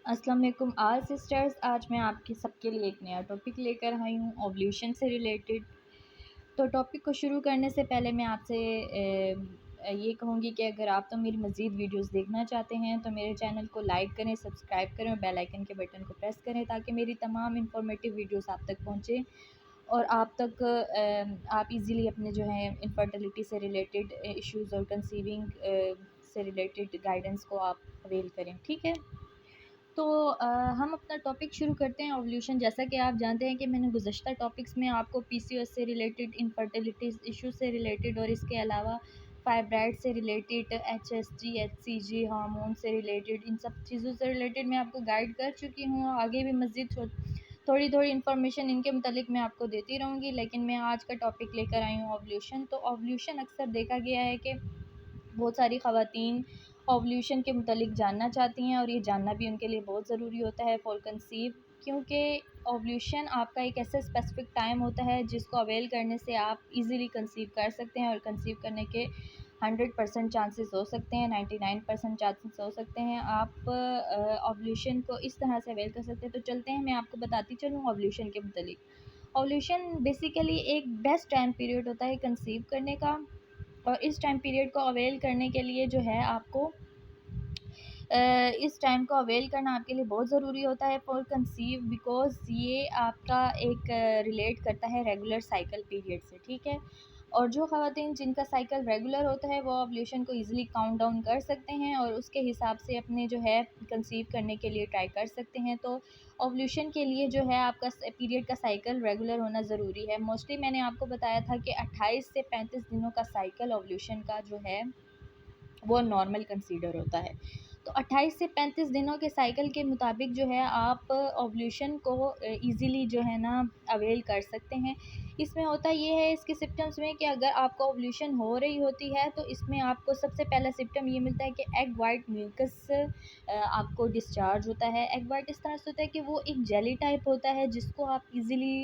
अस्सलाम वालेकुम all sisters. आज मैं आपके सबके लिए एक नया टॉपिक लेकर आई हूँ ओव्यूलेशन से रिलेटेड। तो टॉपिक को शुरू करने से पहले मैं आपसे ये कहूँगी कि अगर आप तो मेरी मज़ीद वीडियोस देखना चाहते हैं तो मेरे चैनल को लाइक करें, सब्सक्राइब करें और बेल आइकन के बटन को प्रेस करें ताकि मेरी तमाम इंफॉर्मेटिव वीडियोस आप तक पहुँचे और आप तक आप इजीली अपने जो है इनफर्टिलिटी से रिलेटेड इश्यूज़ और कंसीविंग से रिलेटेड गाइडेंस को आप अवेल करें। ठीक है, तो हम अपना टॉपिक शुरू करते हैं ओव्यूलेशन। जैसा कि आप जानते हैं कि मैंने गुज़श्ता टॉपिक्स में आपको पीसीओएस से रिलेटेड, इनफर्टिलिटी इशू से रिलेटेड और इसके अलावा फाइब्राइड से रिलेटेड, एचएसजी, एचसीजी, हार्मोन से रिलेटेड, इन सब चीज़ों से रिलेटेड मैं आपको गाइड कर चुकी हूँ। आगे भी मज़ीद थोड़ी थोड़ी इन्फॉर्मेशन इनके मुतालिक मैं आपको देती रहूँगी, लेकिन मैं आज का टॉपिक लेकर आई हूँ ओव्यूलेशन। तो ओव्यूलेशन अक्सर देखा गया है कि बहुत सारी ख़वातीन ओव्यूलेशन के मुतालिक जानना चाहती हैं और ये जानना भी उनके लिए बहुत ज़रूरी होता है फॉर कंसीव, क्योंकि ओव्यूलेशन आपका एक ऐसा स्पेसिफिक टाइम होता है जिसको अवेल करने से आप इजीली कंसीव कर सकते हैं और कंसीव करने के 100% चांसेस हो सकते हैं, 99% चांसेस हो सकते हैं। आप ओव्यूलेशन को इस तरह से अवेल कर सकते हैं। तो चलते हैं, मैं आपको बताती चलूँ ओव्यूलेशन के मुतालिक। ओव्यूलेशन बेसिकली एक बेस्ट टाइम पीरियड होता है कंसीव करने का, और इस टाइम पीरियड को अवेल करने के लिए जो है आपको इस टाइम को अवेल करना आपके लिए बहुत ज़रूरी होता है फॉर कंसीव, बिकॉज़ ये आपका एक रिलेट करता है रेगुलर साइकिल पीरियड से। ठीक है, और जो ख़वातीन जिनका साइकिल रेगुलर होता है वो ओव्यूलेशन को ईज़िली काउंट डाउन कर सकते हैं और उसके हिसाब से अपने जो है कंसीव करने के लिए ट्राई कर सकते हैं। तो ओव्यूलेशन के लिए जो है आपका पीरियड का साइकिल रेगुलर होना ज़रूरी है। मोस्टली मैंने आपको बताया था कि 28 से 35 दिनों का साइकिल ओव्यूलेशन का जो है वो नॉर्मल कंसीडर होता है। तो 28 से 35 दिनों के साइकिल के मुताबिक जो है आप ओव्यूलेशन को ईज़िली जो है ना अवेल कर सकते हैं। इसमें होता ये है इसके सिम्पटम्स में कि अगर आपको ओव्यूलेशन हो रही होती है तो इसमें आपको सबसे पहला सिम्पटम ये मिलता है कि एग वाइट म्यूकस आपको डिस्चार्ज होता है। एग वाइट इस तरह से होता है कि वो एक जेली टाइप होता है जिसको आप इजीली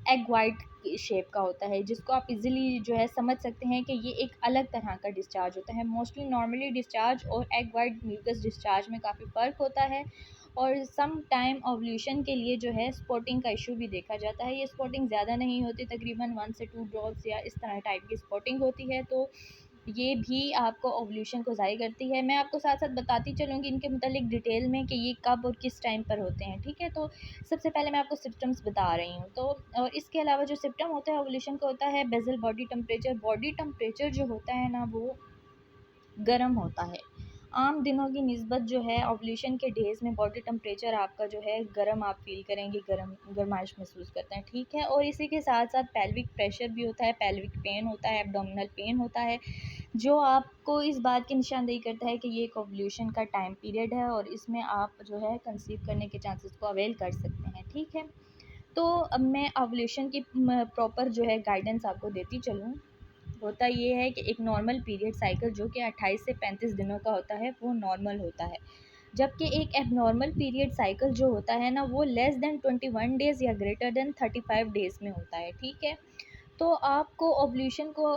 एग वाइट शेप का होता है, जिसको आप इजीली जो है समझ सकते हैं कि ये एक अलग तरह का डिस्चार्ज होता है। मोस्टली नॉर्मली डिस्चार्ज और एग वाइट म्यूकस डिस्चार्ज में काफ़ी फ़र्क होता है और सम टाइम ओव्यूलेशन के लिए जो है स्पॉटिंग का इशू भी देखा जाता है। ये स्पॉटिंग ज़्यादा नहीं होती, तकरीबन 1 से 2 ड्रॉप्स या इस तरह टाइप की स्पॉटिंग होती है, तो ये भी आपको ओव्यूलेशन को ज़ाहिर करती है। मैं आपको साथ-साथ बताती चलूँगी इनके मुतालिक डिटेल में कि ये कब और किस टाइम पर होते हैं। ठीक है, तो सबसे पहले मैं आपको सिम्पटम्स बता रही हूँ। तो और इसके अलावा जो सिम्पटम होता है ओव्यूलेशन का होता है basal body temperature. Body temperature जो होता है ना वो गर्म होता है। आम दिनों की निस्बत जो है ओव्यूलेशन के डेज़ में बॉडी टेम्परेचर आपका जो है गर्म आप फ़ील करेंगे, गर्माइश महसूस करते हैं। ठीक है, और इसी के साथ-साथ पेल्विक प्रेशर भी होता है, पेल्विक पेन होता है, एब्डोमिनल पेन होता है, जो आपको इस बात की निशानदेही करता है कि ये एक ओव्यूलेशन का टाइम पीरियड है और इसमें आप जो है कंसीव करने के चांसेस को अवेल कर सकते हैं। ठीक है, तो अब मैं ओव्यूलेशन की प्रॉपर जो है गाइडेंस आपको देती चलूँ। होता ये है कि एक नॉर्मल पीरियड साइकिल जो कि 28 से 35 दिनों का होता है वो नॉर्मल होता है, जबकि एक एबनॉर्मल पीरियड साइकिल जो होता है ना वो लेस देन 21 डेज़ या ग्रेटर देन 35 डेज़ में होता है। ठीक है, तो आपको ओव्यूलेशन को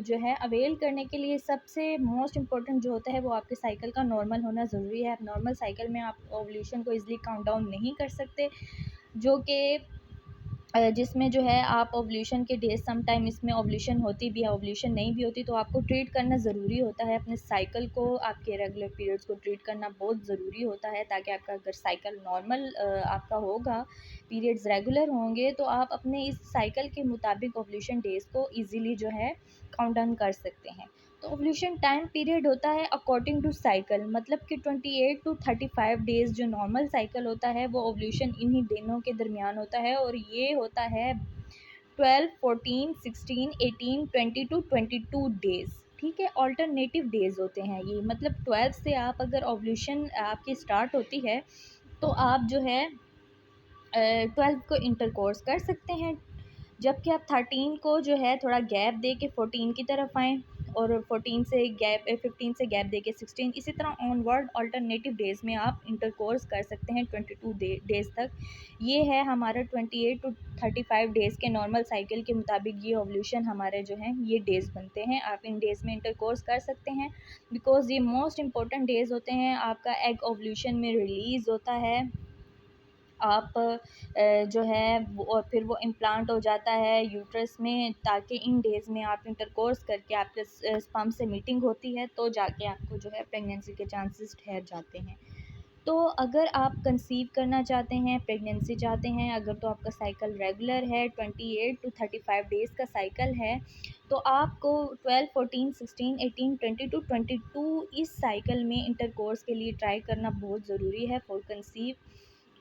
जो है अवेल करने के लिए सबसे मोस्ट इम्पोर्टेंट जो होता है वो आपके साइकिल का नॉर्मल होना ज़रूरी है। नॉर्मल साइकिल में आप ओव्यूलेशन को ईज़िली काउंट डाउन नहीं कर सकते, जो कि जिसमें जो है आप ओव्यूलेशन के डेज़ सम टाइम इसमें ओव्यूलेशन होती भी है, ओव्यूलेशन नहीं भी होती, तो आपको ट्रीट करना ज़रूरी होता है। अपने साइकिल को, आपके रेगुलर पीरियड्स को ट्रीट करना बहुत ज़रूरी होता है ताकि आपका अगर साइकिल नॉर्मल आपका होगा, पीरियड्स रेगुलर होंगे, तो आप अपने इस साइकिल के मुताबिक ओव्यूलेशन डेज़ को ईज़िली जो है काउंट डाउन कर सकते हैं। तो ओव्यूलेशन टाइम पीरियड होता है अकॉर्डिंग टू साइकिल, मतलब कि 28 टू 35 डेज़ जो नॉर्मल साइकिल होता है वो ओव्यूलेशन इन्हीं दिनों के दरमियान होता है और ये होता है 12, 14, 16, 18, 20 टू 22 डेज़। ठीक है, ऑल्टरनेटिव डेज़ होते हैं ये, मतलब 12 से आप अगर ओव्यूलेशन आपकी स्टार्ट होती है तो आप जो है 12 को इंटरकोर्स कर सकते हैं, जबकि आप 13 को जो है थोड़ा गैप दे के 14 की तरफ आएँ और 14 से गैप 15 से गैप देके 16, इसी तरह ऑनवर्ड अल्टरनेटिव डेज़ में आप इंटरकोर्स कर सकते हैं 22 डेज़ तक। ये है हमारा 28 टू 35 डेज़ के नॉर्मल साइकिल के मुताबिक ये ओवल्यूशन हमारे जो हैं ये डेज़ बनते हैं। आप इन डेज़ में इंटरकोर्स कर सकते हैं बिकॉज़ ये मोस्ट इम्पॉर्टेंट डेज़ होते हैं। आपका एग ओवल्यूशन में रिलीज़ होता है, आप जो है वो और फिर वो इम्प्लांट हो जाता है यूट्रस में, ताकि इन डेज़ में आप इंटरकोर्स करके आपके स्पर्म से मीटिंग होती है तो जाके आपको जो है प्रेगनेंसी के चांसेस ठहर जाते हैं। तो अगर आप कंसीव करना चाहते हैं, प्रेगनेंसी चाहते हैं अगर, तो आपका साइकिल रेगुलर है 28 टू 35 डेज़ का साइकिल है, तो आपको 12, 14, 16, 18, 20 टू 22 इस साइकिल में इंटरकोर्स के लिए ट्राई करना बहुत ज़रूरी है फॉर कंसीव,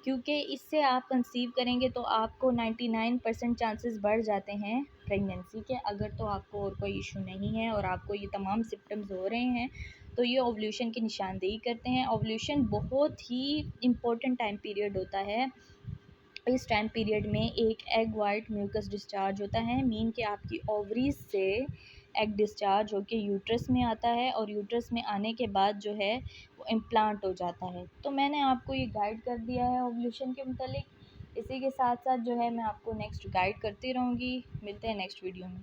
क्योंकि इससे आप कंसीव करेंगे तो आपको 99% चांसेस बढ़ जाते हैं प्रेगनेंसी के। अगर तो आपको और कोई इशू नहीं है और आपको ये तमाम सिम्पटम्स हो रहे हैं तो ये ओवल्यूशन की निशानदेही करते हैं। ओवल्यूशन बहुत ही इम्पोर्टेंट टाइम पीरियड होता है। इस टाइम पीरियड में एक एग वाइट म्यूकस डिस्चार्ज होता है, मीन कि आपकी ओवरीज से एग डिस्चार्ज होकर यूट्रस में आता है और यूट्रस में आने के बाद जो है वो इम्प्लांट हो जाता है। तो मैंने आपको ये गाइड कर दिया है ओवल्यूशन के मतलब। इसी के साथ साथ जो है मैं आपको नेक्स्ट गाइड करती रहूँगी। मिलते हैं नेक्स्ट वीडियो में।